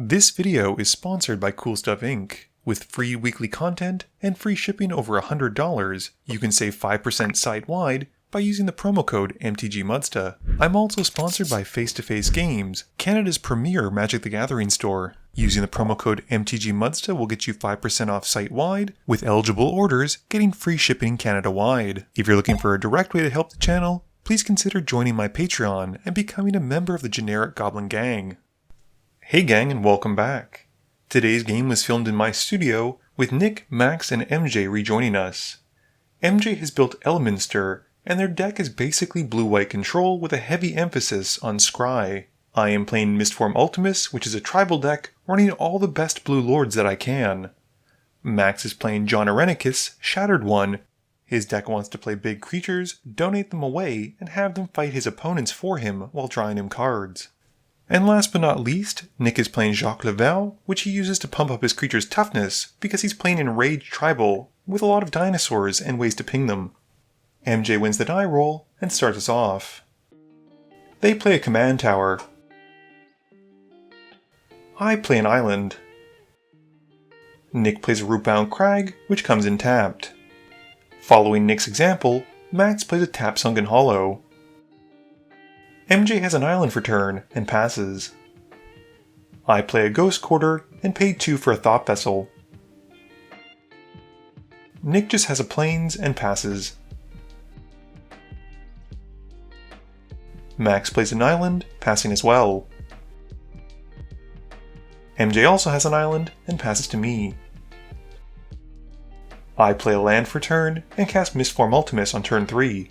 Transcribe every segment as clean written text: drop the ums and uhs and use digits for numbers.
This video is sponsored by Cool Stuff Inc. With free weekly content and free shipping over $100, you can save 5% site-wide by using the promo code MTGMudsta. I'm also sponsored by Face to Face Games, Canada's premier Magic the Gathering store. Using the promo code MTGMudsta will get you 5% off site-wide, with eligible orders getting free shipping Canada-wide. If you're looking for a direct way to help the channel, please consider joining my Patreon and becoming a member of the Generic Goblin Gang. Hey gang, and welcome back. Today's game was filmed in my studio, with Nick, Max, and MJ rejoining us. MJ has built Elminster, and their deck is basically blue-white control with a heavy emphasis on Scry. I am playing Mistform Ultimus, which is a tribal deck running all the best blue lords that I can. Max is playing Jon Irenicus, Shattered One. His deck wants to play big creatures, donate them away, and have them fight his opponents for him while drawing him cards. And last but not least, Nick is playing Jacques Le Vert, which he uses to pump up his creature's toughness because he's playing Enraged Tribal with a lot of dinosaurs and ways to ping them. MJ wins the die roll and starts us off. They play a command tower. I play an island. Nick plays a Rootbound Crag, which comes in tapped. Following Nick's example, Max plays a Tap Sunken Hollow. MJ has an island for turn and passes. I play a Ghost Quarter and pay 2 for a Thought Vessel. Nick just has a Plains and passes. Max plays an island, passing as well. MJ also has an island and passes to me. I play a land for turn and cast Mistform Ultimus on turn 3.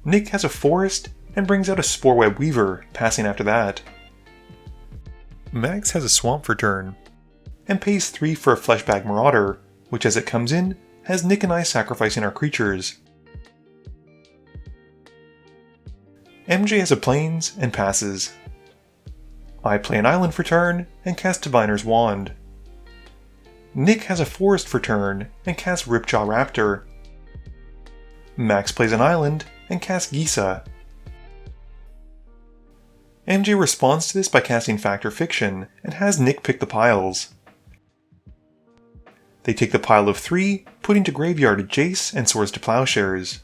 Nick has a forest and brings out a Sporeweb Weaver, passing after that. Max has a swamp for turn, and pays 3 for a Fleshback Marauder, which as it comes in, has Nick and I sacrificing our creatures. MJ has a Plains and passes. I play an island for turn and cast Diviner's Wand. Nick has a forest for turn and casts Ripjaw Raptor. Max plays an island and casts Gisa. MJ responds to this by casting Fact or Fiction, and has Nick pick the piles. They take the pile of 3, putting to graveyard Jace and Swords to Plowshares.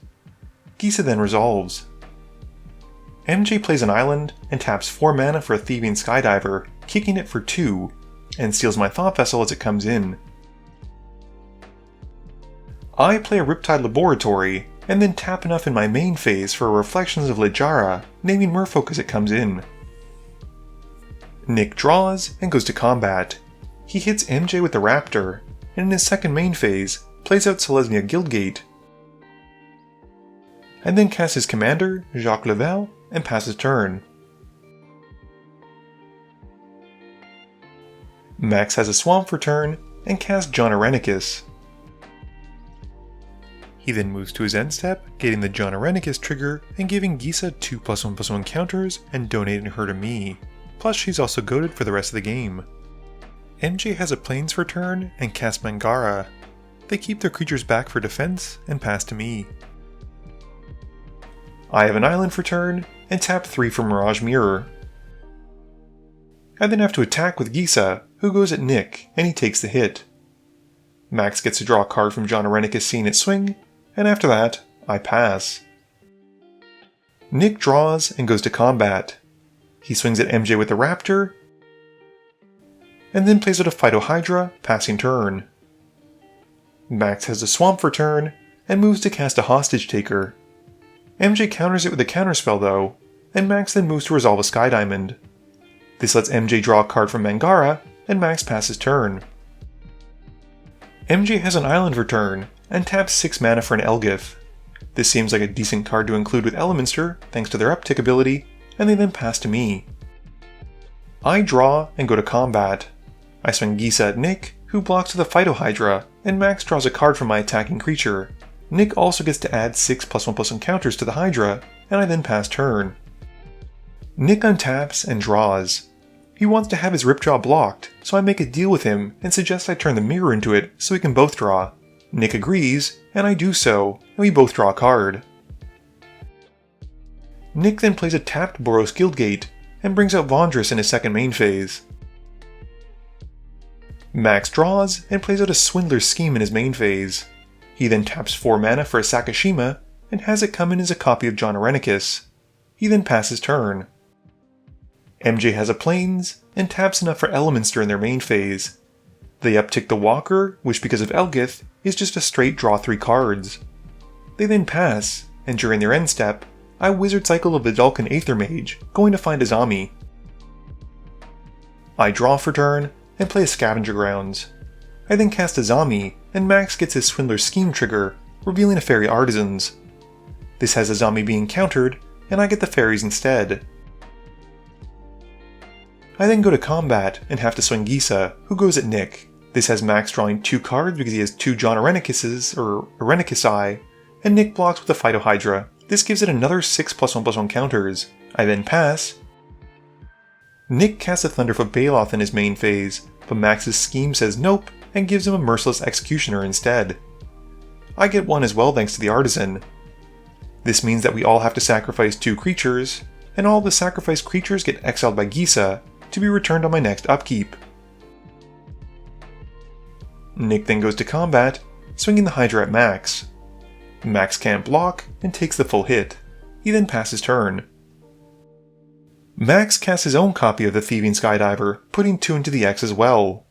Gisa then resolves. MJ plays an island and taps 4 mana for a Thieving Skydiver, kicking it for 2, and steals my Thought Vessel as it comes in. I play a Riptide Laboratory, and then tap enough in my main phase for Reflections of Littjara, naming Merfolk as it comes in. Nick draws and goes to combat. He hits MJ with the Raptor, and in his second main phase, plays out Selesnya Guildgate, and then casts his commander, Jacques Le Vert, and passes turn. Max has a swamp for turn, and casts Jon Irenicus. He then moves to his end step, getting the Jon Irenicus trigger and giving Gisa 2+1/+1 counters and donating her to me. Plus she's also goated for the rest of the game. MJ has a Plains for turn and casts Mangara. They keep their creatures back for defense and pass to me. I have an island for turn and tap 3 for Mirage Mirror. I then have to attack with Gisa, who goes at Nick, and he takes the hit. Max gets to draw a card from Jon Irenicus seeing it swing, and after that, I pass. Nick draws and goes to combat. He swings at MJ with the Raptor, and then plays out a Phytohydra, passing turn. Max has a swamp for turn, and moves to cast a Hostage Taker. MJ counters it with a counterspell though, and Max then moves to resolve a Sky Diamond. This lets MJ draw a card from Mangara, and Max passes turn. MJ has an island for turn, and taps 6 mana for an Elgith. This seems like a decent card to include with Elminster, thanks to their uptick ability, and they then pass to me. I draw and go to combat. I swing Gisa at Nick, who blocks with a Phytohydra, and Max draws a card from my attacking creature. Nick also gets to add 6+1/+1 counters to the Hydra, and I then pass turn. Nick untaps and draws. He wants to have his Ripjaw blocked, so I make a deal with him and suggest I turn the mirror into it so we can both draw. Nick agrees, and I do so, and we both draw a card. Nick then plays a tapped Boros Guildgate, and brings out Vondrus in his second main phase. Max draws and plays out a Swindler's Scheme in his main phase. He then taps 4 mana for a Sakashima and has it come in as a copy of Jon Irenicus. He then passes turn. MJ has a Plains and taps enough for Elminster in their main phase. They uptick the Walker, which because of Elgith is just a straight draw 3 cards. They then pass, and during their end step, I Wizard Cycle a Vidalcan Aether Mage, going to find Azami. I draw for turn and play a Scavenger Grounds. I then cast Azami, and Max gets his Swindler's Scheme trigger, revealing a Fairy Artisans. This has Azami being countered, and I get the fairies instead. I then go to combat and have to swing Gisa, who goes at Nick. This has Max drawing 2 cards because he has 2 Jon Irenicuses, or Irenicus-I, and Nick blocks with a Phytohydra. This gives it another 6+1/+1 counters. I then pass. Nick casts a Thunderfoot Baloth in his main phase, but Max's scheme says nope and gives him a Merciless Executioner instead. I get one as well thanks to the Artisan. This means that we all have to sacrifice 2 creatures, and all the sacrificed creatures get exiled by Gisa to be returned on my next upkeep. Nick then goes to combat, swinging the Hydra at Max. Max can't block and takes the full hit. He then passes turn. Max casts his own copy of the Thieving Skydiver, putting 2 into the X as well.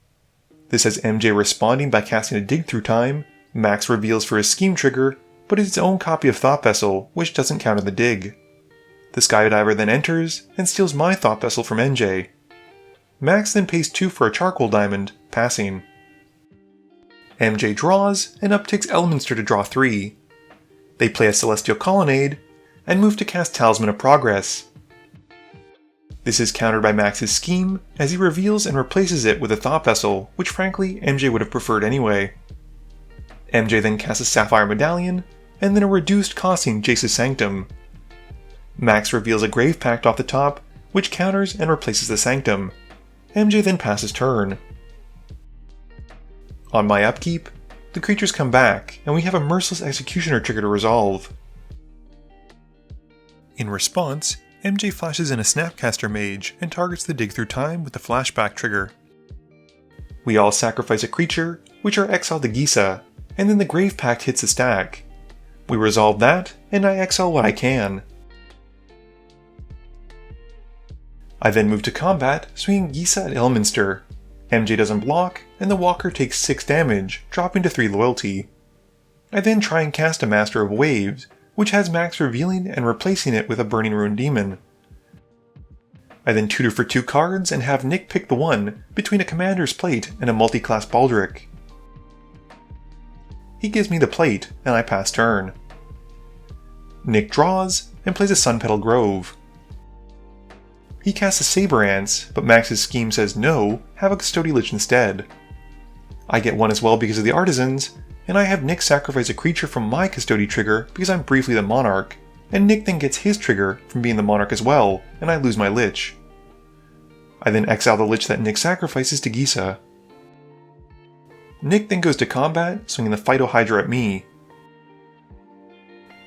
This has MJ responding by casting a Dig Through Time. Max reveals for his scheme trigger, but it's its own copy of Thought Vessel, which doesn't counter the dig. The Skydiver then enters and steals my Thought Vessel from MJ. Max then pays 2 for a Charcoal Diamond, passing. MJ draws and upticks Elminster to draw 3. They play a Celestial Colonnade and move to cast Talisman of Progress. This is countered by Max's scheme as he reveals and replaces it with a Thought Vessel, which frankly MJ would have preferred anyway. MJ then casts a Sapphire Medallion and then a reduced costing Jace's Sanctum. Max reveals a Grave Pact off the top, which counters and replaces the Sanctum. MJ then passes turn. On my upkeep, the creatures come back, and we have a Merciless Executioner trigger to resolve. In response, MJ flashes in a Snapcaster Mage and targets the Dig Through Time with the Flashback trigger. We all sacrifice a creature, which are exiled to Gisa, and then the Grave Pact hits the stack. We resolve that, and I exile what I can. I then move to combat, swinging Gisa at Elminster. MJ doesn't block, and the Walker takes 6 damage, dropping to 3 loyalty. I then try and cast a Master of Waves, which has Max revealing and replacing it with a Burning Ruin Demon. I then tutor for 2 cards and have Nick pick the one between a Commander's Plate and a multi-class Baldric. He gives me the plate, and I pass turn. Nick draws and plays a Sunpetal Grove. He casts a Saber Ants, but Max's scheme says no, have a Custodial Lich instead. I get one as well because of the Artisans, and I have Nick sacrifice a creature from my Custody trigger because I'm briefly the Monarch, and Nick then gets his trigger from being the Monarch as well, and I lose my Lich. I then exile the Lich that Nick sacrifices to Gisa. Nick then goes to combat, swinging the Phytohydra at me.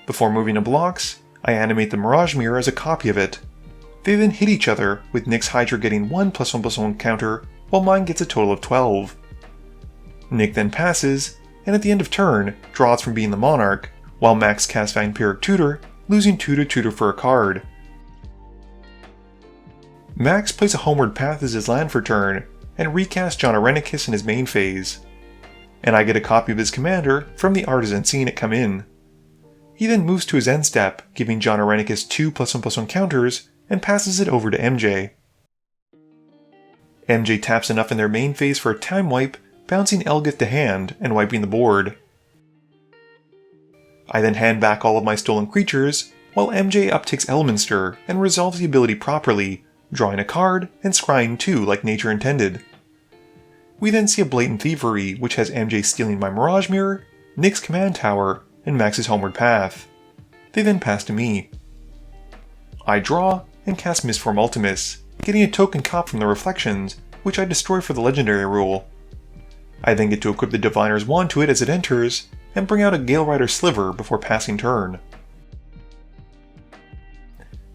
Before moving to blocks, I animate the Mirage Mirror as a copy of it. They then hit each other, with Nick's Hydra getting 1+1/+1 counter, while mine gets a total of 12. Nick then passes, and at the end of turn, draws from being the Monarch, while Max casts Vampiric Tutor, losing 2 to tutor for a card. Max plays a Homeward Path as his land for turn, and recasts Jon Irenicus in his main phase. And I get a copy of his commander from the Artisan seeing it come in. He then moves to his end step, giving Jon Irenicus 2+1/+1 counters, and passes it over to MJ. MJ taps enough in their main phase for a time wipe, bouncing Elgith to hand and wiping the board. I then hand back all of my stolen creatures, while MJ upticks Elminster and resolves the ability properly, drawing a card and scrying 2 like nature intended. We then see a Blatant Thievery, which has MJ stealing my Mirage Mirror, Nick's Command Tower, and Max's Homeward Path. They then pass to me. I draw and cast Mistform Ultimus, getting a token cop from the Reflections, which I destroy for the Legendary rule. I then get to equip the Diviner's Wand to it as it enters, and bring out a Gale Rider Sliver before passing turn.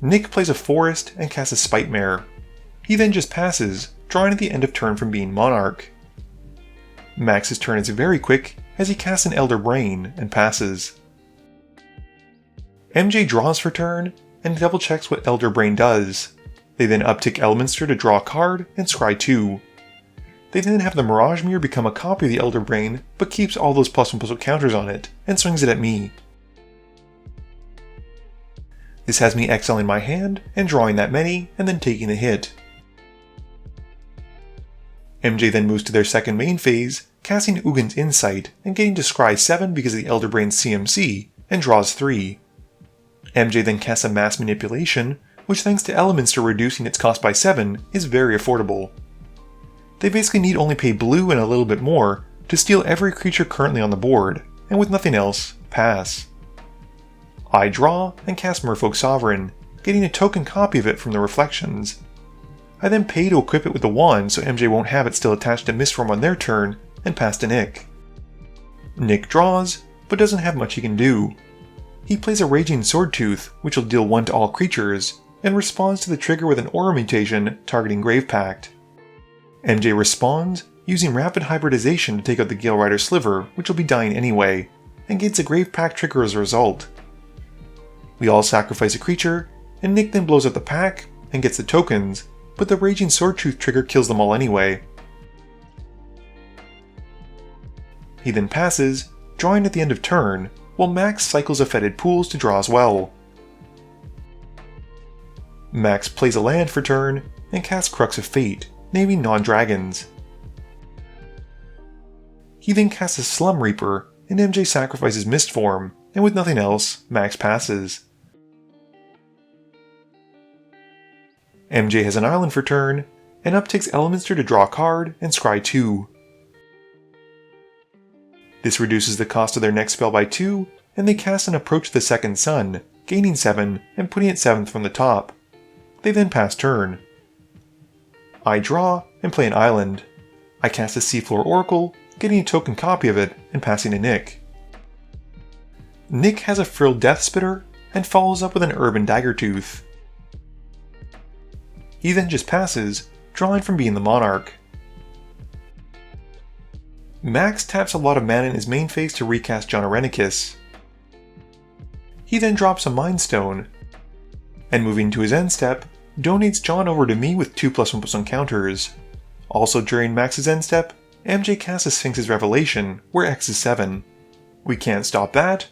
Nick plays a forest and casts a Spite Mare. He then just passes, drawing at the end of turn from being Monarch. Max's turn is very quick as he casts an Elder Brain and passes. MJ draws for turn and double checks what Elder Brain does. They then uptick Elminster to draw a card and scry 2. They then have the Mirage Mirror become a copy of the Elder Brain, but keeps all those +1/+1 counters on it, and swings it at me. This has me exiling my hand, and drawing that many, and then taking the hit. MJ then moves to their second main phase, casting Ugin's Insight, and getting to scry 7 because of the Elder Brain's CMC, and draws 3. MJ then casts a Mass Manipulation, which thanks to Elminster reducing its cost by 7, is very affordable. They basically need only pay blue and a little bit more to steal every creature currently on the board, and with nothing else, pass. I draw and cast Merfolk Sovereign, getting a token copy of it from the Reflections. I then pay to equip it with the wand so MJ won't have it still attached to Mistform on their turn, and pass to Nick. Nick draws, but doesn't have much he can do. He plays a Raging Swordtooth, which will deal 1 to all creatures, and responds to the trigger with an Aura mutation targeting Grave Pact. MJ responds, using Rapid Hybridization to take out the Gale Rider Sliver, which will be dying anyway, and gets a Grave Pact trigger as a result. We all sacrifice a creature, and Nick then blows up the pack and gets the tokens, but the Raging Swordtooth trigger kills them all anyway. He then passes, drawing at the end of turn, while Max cycles a Fetid Pools to draw as well. Max plays a land for turn, and casts Crux of Fate, naming non-dragons. He then casts a Slum Reaper, and MJ sacrifices Mistform, and with nothing else, Max passes. MJ has an island for turn, and uptakes Elminster to draw a card and scry 2. This reduces the cost of their next spell by 2, and they cast an Approach the Second Sun, gaining 7 and putting it 7th from the top. They then pass turn. I draw and play an island. I cast a Seafloor Oracle, getting a token copy of it and passing to Nick. Nick has a Frilled Death Spitter and follows up with an Urban Daggertooth. He then just passes, drawing from being the Monarch. Max taps a lot of mana in his main phase to recast Jon Irenicus. He then drops a Mind Stone, and moving to his end step, donates Jon over to me with 2 +1/+1 counters. Also during Max's end step, MJ casts a Sphinx's Revelation, where X is 7. We can't stop that,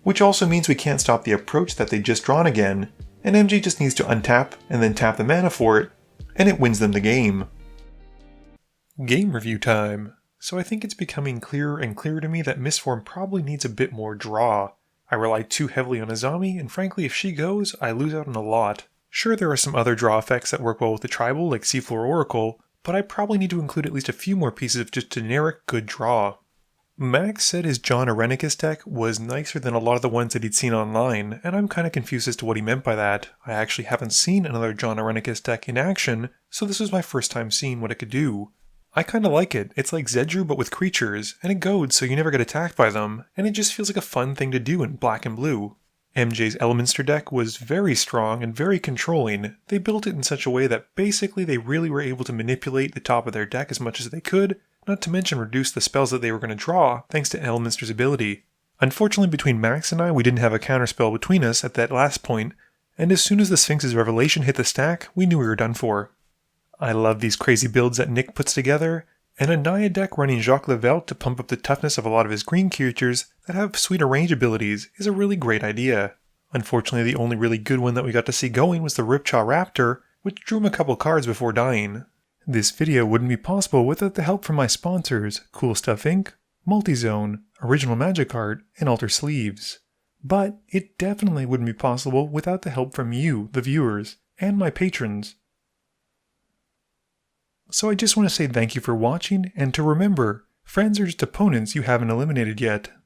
which also means we can't stop the approach that they just drawn again, and MJ just needs to untap and then tap the mana for it, and it wins them the game. Game review time. So I think it's becoming clearer and clearer to me that Mistform probably needs a bit more draw. I rely too heavily on Azami, and frankly if she goes, I lose out on a lot. Sure, there are some other draw effects that work well with the tribal, like Seafloor Oracle, but I probably need to include at least a few more pieces of just generic good draw. Max said his Jon Irenicus deck was nicer than a lot of the ones that he'd seen online, and I'm kinda confused as to what he meant by that. I actually haven't seen another Jon Irenicus deck in action, so this was my first time seeing what it could do. I kinda like it. It's like Zedru but with creatures, and it goads so you never get attacked by them, and it just feels like a fun thing to do in black and blue. MJ's Elminster deck was very strong and very controlling. They built it in such a way that basically they really were able to manipulate the top of their deck as much as they could, not to mention reduce the spells that they were going to draw thanks to Elminster's ability. Unfortunately between Max and I, we didn't have a counterspell between us at that last point, and as soon as the Sphinx's Revelation hit the stack, we knew we were done for. I love these crazy builds that Nick puts together, and a Naya deck running Jacques Le Vert to pump up the toughness of a lot of his green creatures that have sweeter range abilities is a really great idea. Unfortunately, the only really good one that we got to see going was the Ripjaw Raptor, which drew him a couple cards before dying. This video wouldn't be possible without the help from my sponsors, Cool Stuff Inc., Multizone, Original Magic Art, and Alter Sleeves. But it definitely wouldn't be possible without the help from you, the viewers, and my patrons. So I just want to say thank you for watching, and to remember, friends are just opponents you haven't eliminated yet.